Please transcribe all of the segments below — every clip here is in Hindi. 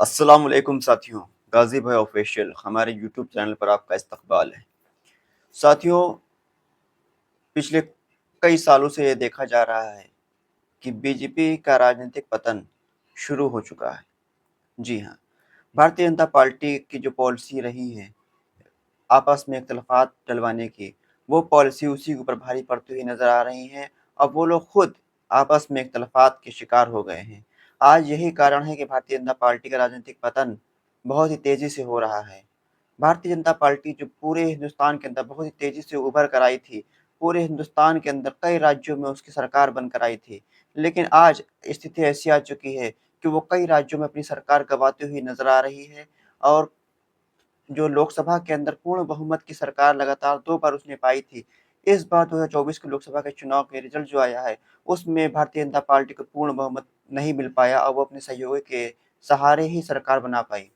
अस्सलामुअलैकुम साथियों, गाज़ी भाई ऑफिशियल हमारे यूट्यूब चैनल पर आपका इस्तकबाल है। साथियों, पिछले कई सालों से ये देखा जा रहा है कि बीजेपी का राजनीतिक पतन शुरू हो चुका है। जी हाँ, भारतीय जनता पार्टी की जो पॉलिसी रही है आपस में इख्तिलाफ़ात डलवाने की, वो पॉलिसी उसी के ऊपर भारी पड़ती हुई नज़र आ रही है। अब वो लोग खुद आपस में इख्तिलाफ़ात के शिकार हो गए हैं। आज यही कारण है कि भारतीय जनता पार्टी का राजनीतिक पतन बहुत ही तेज़ी से हो रहा है। भारतीय जनता पार्टी जो पूरे हिंदुस्तान के अंदर बहुत ही तेज़ी से उभर कर आई थी, पूरे हिंदुस्तान के अंदर कई राज्यों में उसकी सरकार बनकर आई थी। लेकिन आज स्थिति ऐसी आ चुकी है कि वो कई राज्यों में अपनी सरकार गँवाती हुई नज़र आ रही है और जो लोकसभा के अंदर पूर्ण बहुमत की सरकार लगातार 2 बार उसने पाई थी। इस बार 2024 के लोकसभा के चुनाव के रिज़ल्ट जो आया है, उसमें भारतीय जनता पार्टी को पूर्ण बहुमत नहीं मिल पाया और वो अपने सहयोगी के सहारे ही सरकार बना पाई।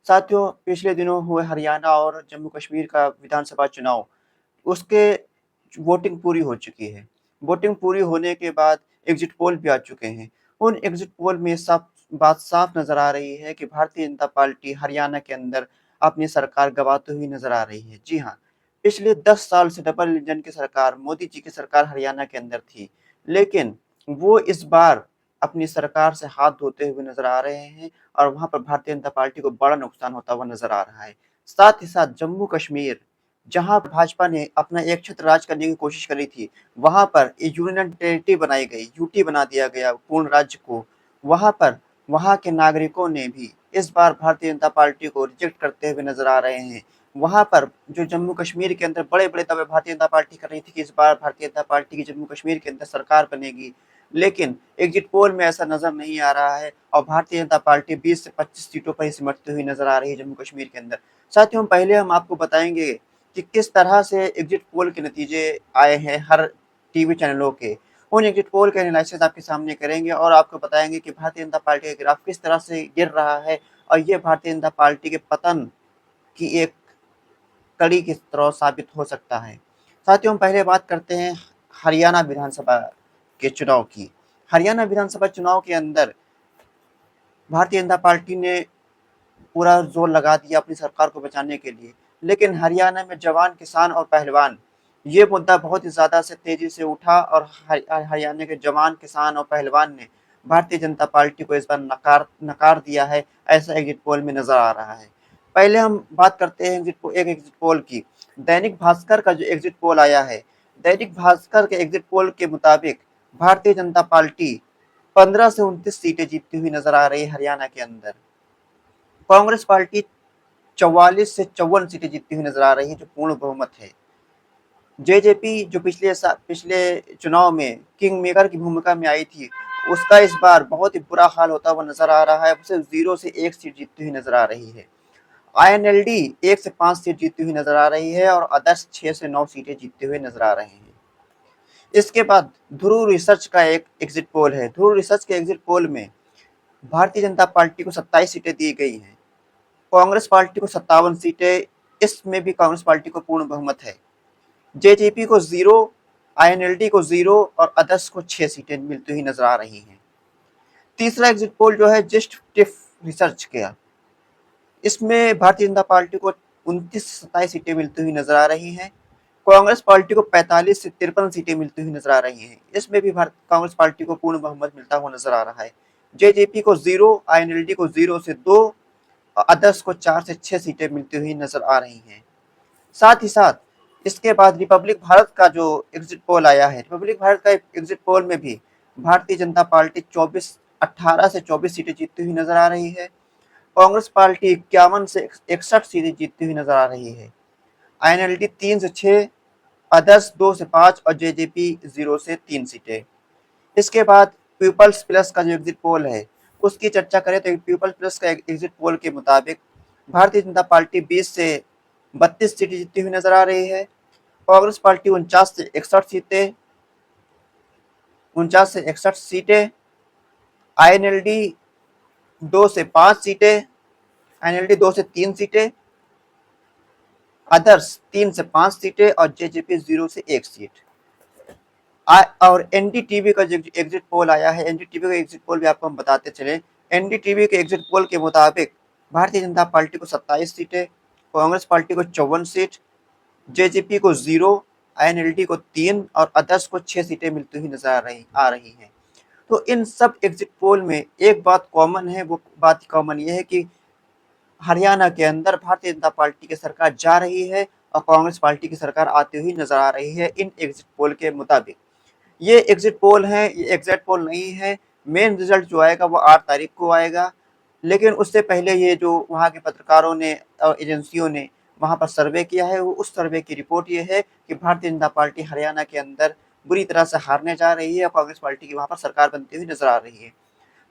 साथियों, पिछले दिनों हुए हरियाणा और जम्मू कश्मीर का विधानसभा चुनाव, उसके वोटिंग पूरी हो चुकी है। वोटिंग पूरी होने के बाद एग्ज़िट पोल भी आ चुके हैं। उन एग्ज़िट पोल में बात साफ नज़र आ रही है कि भारतीय जनता पार्टी हरियाणा के अंदर अपनी सरकार गँवाती हुई नज़र आ रही है। जी हाँ, पिछले 10 साल से डबल इंजन की सरकार, मोदी जी की सरकार हरियाणा के अंदर थी। लेकिन वो इस बार अपनी सरकार से हाथ धोते हुए नज़र आ रहे हैं और वहाँ पर भारतीय जनता पार्टी को बड़ा नुकसान होता हुआ नज़र आ रहा है। साथ ही साथ जम्मू कश्मीर, जहाँ भाजपा ने अपना एक छत्र राज करने की कोशिश करी थी, वहाँ पर यूनियन टेरिटरी बनाई गई, यूटी बना दिया गया पूर्ण राज्य को। वहाँ पर वहाँ के नागरिकों ने भी इस बार भारतीय जनता पार्टी को रिजेक्ट करते हुए नज़र आ रहे हैं। वहाँ पर जो जम्मू कश्मीर के अंदर बड़े-बड़े दावे भारतीय जनता पार्टी कर रही थी कि इस बार भारतीय जनता पार्टी की जम्मू कश्मीर के अंदर सरकार बनेगी। लेकिन एग्ज़िट पोल में ऐसा नज़र नहीं आ रहा है और भारतीय जनता पार्टी 20 से 25 सीटों पर ही सिमटती हुई नज़र आ रही है जम्मू कश्मीर के अंदर। साथियों, पहले हम आपको बताएँगे कि किस तरह से एग्ज़िट पोल के नतीजे आए हैं हर टीवी चैनलों के। उन एग्ज़िट पोल के एनालिसिस आपके सामने करेंगे और आपको बताएँगे कि भारतीय जनता पार्टी का ग्राफ किस तरह से गिर रहा है और ये भारतीय जनता पार्टी के पतन की एक कड़ी किस तरह साबित हो सकता है। साथियों, हम पहले बात करते हैं हरियाणा विधानसभा के चुनाव की। हरियाणा विधानसभा चुनाव के अंदर भारतीय जनता पार्टी ने पूरा ज़ोर लगा दिया अपनी सरकार को बचाने के लिए। लेकिन हरियाणा में जवान, किसान और पहलवान, ये मुद्दा बहुत ही ज़्यादा से तेज़ी से उठा और हरियाणा के जवान, किसान और पहलवान ने भारतीय जनता पार्टी को इस बार नकार दिया है, ऐसा एग्ज़िट पोल में नज़र आ रहा है। पहले हम बात करते हैं एक एग्ज़िट पोल की। दैनिक भास्कर का जो एग्ज़िट पोल आया है, दैनिक भास्कर के एग्ज़िट पोल के मुताबिक भारतीय जनता पार्टी 15 से 29 सीटें जीतती हुई नज़र आ रही है हरियाणा के अंदर। कांग्रेस पार्टी 44 से 54 सीटें जीतती हुई नजर आ रही है, जो पूर्ण बहुमत है। जेजेपी जो पिछले चुनाव में किंग मेकर की भूमिका में आई थी, उसका इस बार बहुत ही बुरा हाल होता हुआ नजर आ रहा है। सिर्फ 0 से 1 सीट जीतती हुई नजर आ रही है। आईएनएलडी 1 से 5 सीट जीतती हुई नजर आ रही है और अदर्स 6 से 9 सीटें जीतते हुए नजर आ रहे हैं। इसके बाद ध्रुव रिसर्च का एक एग्जिट पोल है। ध्रुव रिसर्च के एग्जिट पोल में भारतीय जनता पार्टी को 27 सीटें दी गई हैं, कांग्रेस पार्टी को 57 सीटें, इसमें भी कांग्रेस पार्टी को पूर्ण बहुमत है। जेजेपी को 0, आईएनएलडी को 0 और अदर्स को 6 सीटें मिलती हुई नजर आ रही हैं। तीसरा एग्जिट पोल जो है जस्ट टिफ रिसर्च का, इसमें भारतीय जनता पार्टी को 29 से 27 सीटें मिलती हुई नजर आ रही हैं। कांग्रेस पार्टी को 45 से 53 सीटें मिलती हुई नजर आ रही हैं। इसमें भी कांग्रेस पार्टी को पूर्ण बहुमत मिलता हुआ नजर आ रहा है। जेजेपी को 0, आईएनएलडी को 0 से 2, अदर्स को 4 से 6 सीटें मिलती हुई नजर आ रही हैं। साथ ही साथ इसके बाद रिपब्लिक भारत का जो एग्जिट पोल आया है, रिपब्लिक भारत का एग्जिट पोल में भी भारतीय जनता पार्टी 18 से 24 सीटें जीतती हुई नजर आ रही है। कांग्रेस पार्टी 51 से 61 सीटें जीतती हुई नजर आ रही है। आईएनएलडी 3 से 6, अदर्स 2 से 5 और जेजेपी 0 से 3 सीटें। इसके बाद पीपल्स प्लस का जो एग्जिट पोल है, उसकी चर्चा करें तो पीपल्स प्लस का एग्जिट पोल के मुताबिक भारतीय जनता पार्टी 20 से 32 सीटें जीतती हुई नजर आ रही है। कांग्रेस पार्टी 49 से 61 सीटें, आईएनएलडी 2 से 5 सीटें, आईएनएलडी 2 से 3 सीटें, अदर्स 3 से 5 सीटें और जेजेपी 0 से 1 सीट। और एनडीटीवी का जो एग्जिट पोल आया है, एनडीटीवी का एग्जिट पोल भी आपको हम बताते चले। एनडीटीवी के एग्जिट पोल के मुताबिक भारतीय जनता पार्टी को 27 सीटें, कांग्रेस पार्टी को 54 सीट, जेजेपी को 0, आईएनएलडी को 3 और अदर्स को 6 सीटें मिलती हुई नजर आ रही हैं। तो इन सब एग्जिट पोल में एक बात कॉमन है, वो बात कॉमन ये है कि हरियाणा के अंदर भारतीय जनता पार्टी की सरकार जा रही है और कांग्रेस पार्टी की सरकार आती हुई नजर आ रही है इन एग्जिट पोल के मुताबिक। ये एग्जिट पोल है, ये एग्जैक्ट पोल नहीं है। मेन रिजल्ट जो आएगा वो 8 तारीख को आएगा। लेकिन उससे पहले ये जो वहाँ के पत्रकारों ने और एजेंसियों ने वहाँ पर सर्वे किया है, वो उस सर्वे की रिपोर्ट ये है कि भारतीय जनता पार्टी हरियाणा के अंदर बुरी तरह से हारने जा रही है और कांग्रेस पार्टी की वहाँ पर सरकार बनती हुई नजर आ रही है।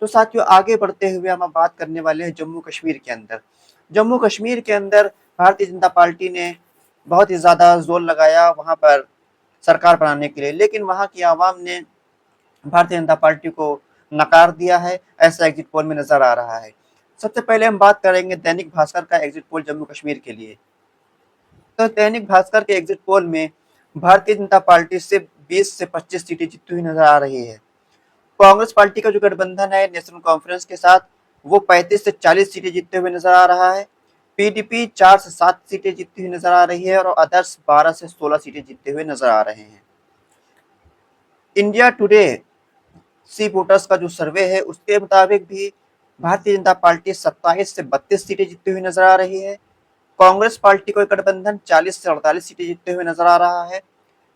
तो साथियों, आगे बढ़ते हुए हम बात करने वाले हैं जम्मू कश्मीर के अंदर। जम्मू कश्मीर के अंदर भारतीय जनता पार्टी ने बहुत ही ज़्यादा जोर लगाया वहाँ पर सरकार बनाने के लिए, लेकिन वहाँ की आवाम ने भारतीय जनता पार्टी को नकार दिया है, ऐसा एग्जिट पोल में नजर आ रहा है। सबसे पहले हम बात करेंगे दैनिक भास्कर का एग्जिट पोल जम्मू कश्मीर के लिए। तो दैनिक भास्कर के एग्जिट पोल में भारतीय जनता पार्टी से 20 से 25 सीटें जीतती हुई नजर आ रही है। कांग्रेस पार्टी का जो गठबंधन है नेशनल कॉन्फ्रेंस के साथ, वो 35 से 40 सीटें जीतते हुए नजर आ रहा है। पीडीपी 4 से 7 सीटें जीतती हुई नजर आ रही है और अदर्स 12 से 16 सीटें जीतते हुए नजर आ रहे हैं। इंडिया टुडे सी वोटर्स का जो सर्वे है उसके मुताबिक भी भारतीय जनता पार्टी 27 से 32 सीटें जीतती हुई नजर आ रही है। कांग्रेस पार्टी को गठबंधन 40 से 48 सीटें जीतते हुए नजर आ रहा है।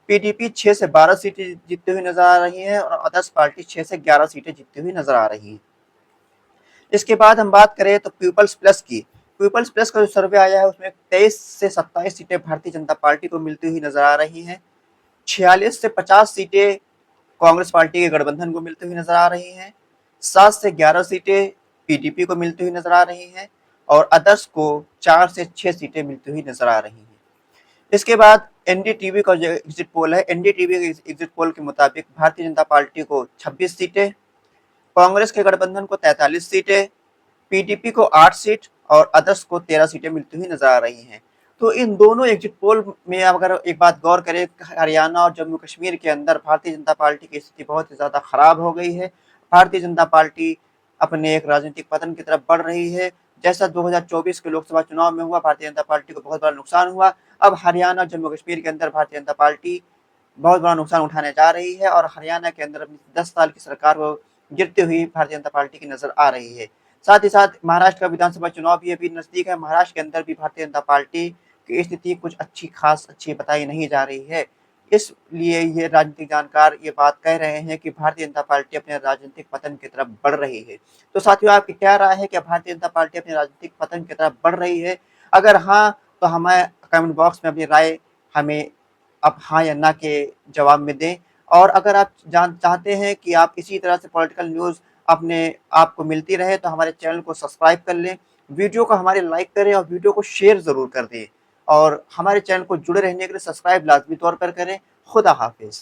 पीडीपी 6 से 12 सीटें जीतते हुए नजर आ रही है और अदर्स पार्टी 6 से 11 सीटें जीतती हुई नजर आ रही है। इसके बाद हम बात करें तो पीपल्स प्लस की। पीपल्स प्लस का जो सर्वे आया है उसमें 23 से 27 सीटें भारतीय जनता पार्टी को मिलती हुई नजर आ रही हैं। 46 से 50 सीटें कांग्रेस पार्टी के गठबंधन को मिलती हुई नजर आ रही हैं। 7 से 11 सीटें पीडीपी को मिलती हुई नजर आ रही हैं और अदर्स को 4 से 6 सीटें मिलती हुई नजर आ रही हैं। इसके बाद एनडीटीवी का जो एग्जिट पोल है, एनडीटीवी के एग्जिट पोल के मुताबिक भारतीय जनता पार्टी को 26 सीटें, कांग्रेस के गठबंधन को 43 सीटें, पीडीपी को 8 सीट और अदर्स को 13 सीटें मिलती हुई नजर आ रही हैं। तो इन दोनों एग्जिट पोल में अगर एक बात गौर करें, हरियाणा और जम्मू कश्मीर के अंदर भारतीय जनता पार्टी की स्थिति बहुत ही ज़्यादा खराब हो गई है। भारतीय जनता पार्टी अपने एक राजनीतिक पतन की तरफ बढ़ रही है। जैसा 2024 के लोकसभा चुनाव में हुआ, भारतीय जनता पार्टी को बहुत बड़ा नुकसान हुआ। अब हरियाणा और जम्मू कश्मीर के अंदर भारतीय जनता पार्टी बहुत बड़ा नुकसान उठाने जा रही है और हरियाणा के अंदर अपनी 10 साल की सरकार वो गिरती हुई भारतीय जनता पार्टी की नजर आ रही है। साथ ही साथ महाराष्ट्र का विधानसभा चुनाव भी अभी नजदीक है। महाराष्ट्र के अंदर भी भारतीय जनता पार्टी की स्थिति कुछ अच्छी बताई नहीं जा रही है। इसलिए ये राजनीतिक जानकार ये बात कह रहे हैं कि भारतीय जनता पार्टी अपने राजनीतिक पतन की तरफ बढ़ रही है। तो साथियों, आपकी क्या राय है? क्या भारतीय जनता पार्टी अपने राजनीतिक पतन की तरफ बढ़ रही है? अगर हाँ, तो हमें कमेंट बॉक्स में अपनी राय हमें आप हाँ या ना के जवाब में दें। और अगर आप चाहते हैं कि आप इसी तरह से पॉलिटिकल न्यूज़ अपने आपको मिलती रहे तो हमारे चैनल को सब्सक्राइब कर लें, वीडियो को हमारे लाइक करें और वीडियो को शेयर ज़रूर कर दें और हमारे चैनल को जुड़े रहने के लिए सब्सक्राइब लाजमी तौर पर करें। खुदा हाफिज़।